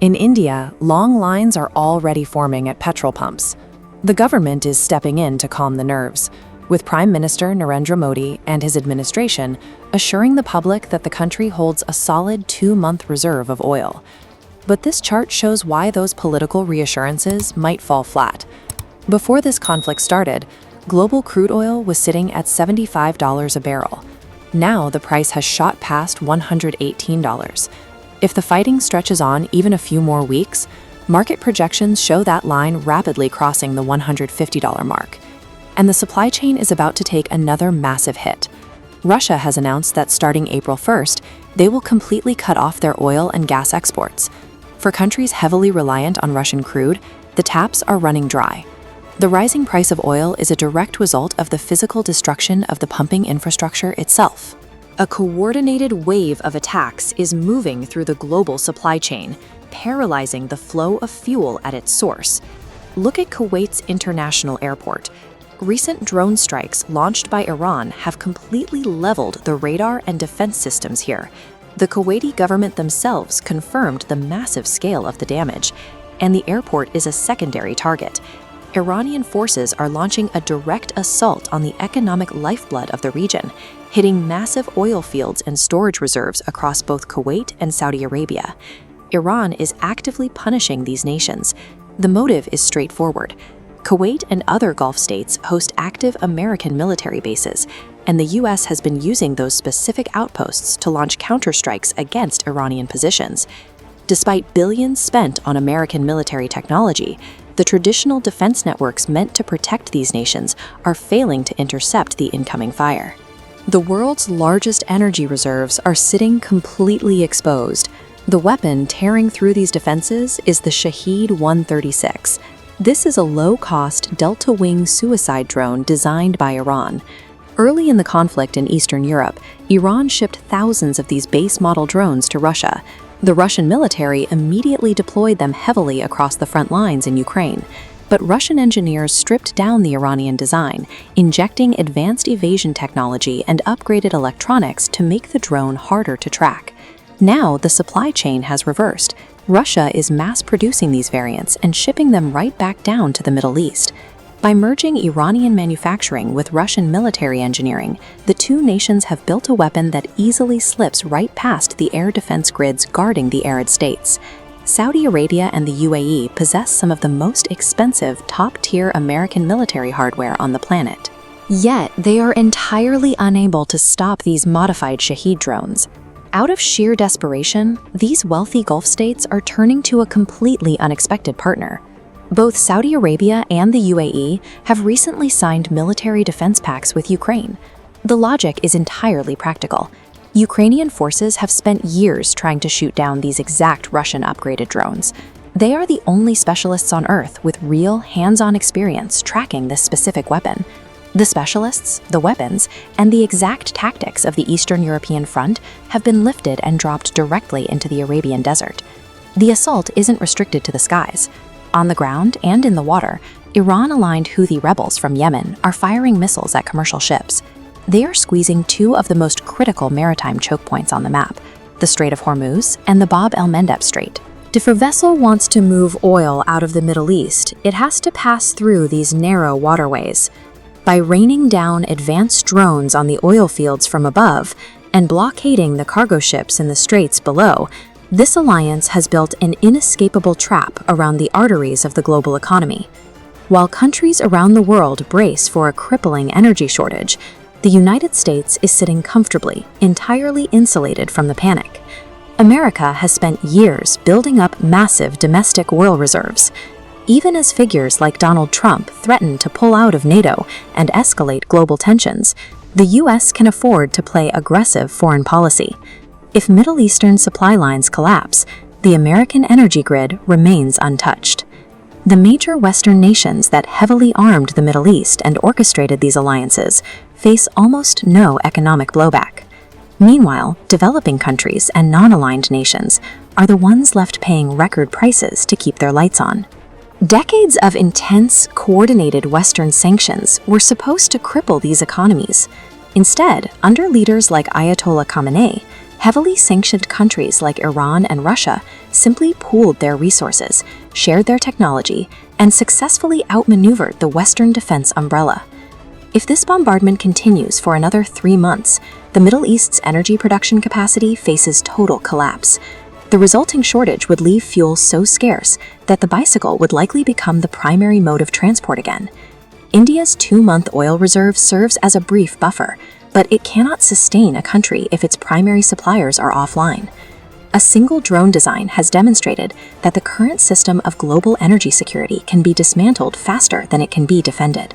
In India, long lines are already forming at petrol pumps. The government is stepping in to calm the nerves, with Prime Minister Narendra Modi and his administration assuring the public that the country holds a solid 2-month reserve of oil. But this chart shows why those political reassurances might fall flat. Before this conflict started, global crude oil was sitting at $75 a barrel. Now the price has shot past $118. If the fighting stretches on even a few more weeks, market projections show that line rapidly crossing the $150 mark. And the supply chain is about to take another massive hit. Russia has announced that starting April 1st, they will completely cut off their oil and gas exports. For countries heavily reliant on Russian crude, the taps are running dry. The rising price of oil is a direct result of the physical destruction of the pumping infrastructure itself. A coordinated wave of attacks is moving through the global supply chain, paralyzing the flow of fuel at its source. Look at Kuwait's international airport. Recent drone strikes launched by Iran have completely leveled the radar and defense systems here. The Kuwaiti government themselves confirmed the massive scale of the damage, and the airport is a secondary target. Iranian forces are launching a direct assault on the economic lifeblood of the region, hitting massive oil fields and storage reserves across both Kuwait and Saudi Arabia. Iran is actively punishing these nations. The motive is straightforward. Kuwait and other Gulf states host active American military bases, and the U.S. has been using those specific outposts to launch counterstrikes against Iranian positions. Despite billions spent on American military technology, the traditional defense networks meant to protect these nations are failing to intercept the incoming fire. The world's largest energy reserves are sitting completely exposed. The weapon tearing through these defenses is the Shahed 136. This is a low-cost delta-wing suicide drone designed by Iran. Early in the conflict in Eastern Europe, Iran shipped thousands of these base-model drones to Russia. The Russian military immediately deployed them heavily across the front lines in Ukraine. But Russian engineers stripped down the Iranian design, injecting advanced evasion technology and upgraded electronics to make the drone harder to track. Now the supply chain has reversed. Russia is mass-producing these variants and shipping them right back down to the Middle East. By merging Iranian manufacturing with Russian military engineering, the two nations have built a weapon that easily slips right past the air defense grids guarding the arid states. Saudi Arabia and the UAE possess some of the most expensive, top-tier American military hardware on the planet. Yet, they are entirely unable to stop these modified Shahed drones. Out of sheer desperation, these wealthy Gulf states are turning to a completely unexpected partner. Both Saudi Arabia and the UAE have recently signed military defense pacts with Ukraine. The logic is entirely practical. Ukrainian forces have spent years trying to shoot down these exact Russian upgraded drones. They are the only specialists on Earth with real, hands-on experience tracking this specific weapon. The specialists, the weapons, and the exact tactics of the Eastern European front have been lifted and dropped directly into the Arabian desert. The assault isn't restricted to the skies. On the ground and in the water, Iran-aligned Houthi rebels from Yemen are firing missiles at commercial ships. They are squeezing two of the most critical maritime choke points on the map, the Strait of Hormuz and the Bab el-Mandeb Strait. If a vessel wants to move oil out of the Middle East, it has to pass through these narrow waterways. By raining down advanced drones on the oil fields from above and blockading the cargo ships in the straits below, this alliance has built an inescapable trap around the arteries of the global economy. While countries around the world brace for a crippling energy shortage, the United States is sitting comfortably, entirely insulated from the panic. America has spent years building up massive domestic oil reserves. Even as figures like Donald Trump threaten to pull out of NATO and escalate global tensions, the U.S. can afford to play aggressive foreign policy. If Middle Eastern supply lines collapse, the American energy grid remains untouched. The major Western nations that heavily armed the Middle East and orchestrated these alliances face almost no economic blowback. Meanwhile, developing countries and non-aligned nations are the ones left paying record prices to keep their lights on. Decades of intense, coordinated Western sanctions were supposed to cripple these economies. Instead, under leaders like Ayatollah Khamenei, Heavily sanctioned countries like Iran and Russia simply pooled their resources, shared their technology, and successfully outmaneuvered the Western defense umbrella. If this bombardment continues for another 3 months, the Middle East's energy production capacity faces total collapse. The resulting shortage would leave fuel so scarce that the bicycle would likely become the primary mode of transport again. India's 2-month oil reserve serves as a brief buffer, but it cannot sustain a country if its primary suppliers are offline. A single drone design has demonstrated that the current system of global energy security can be dismantled faster than it can be defended.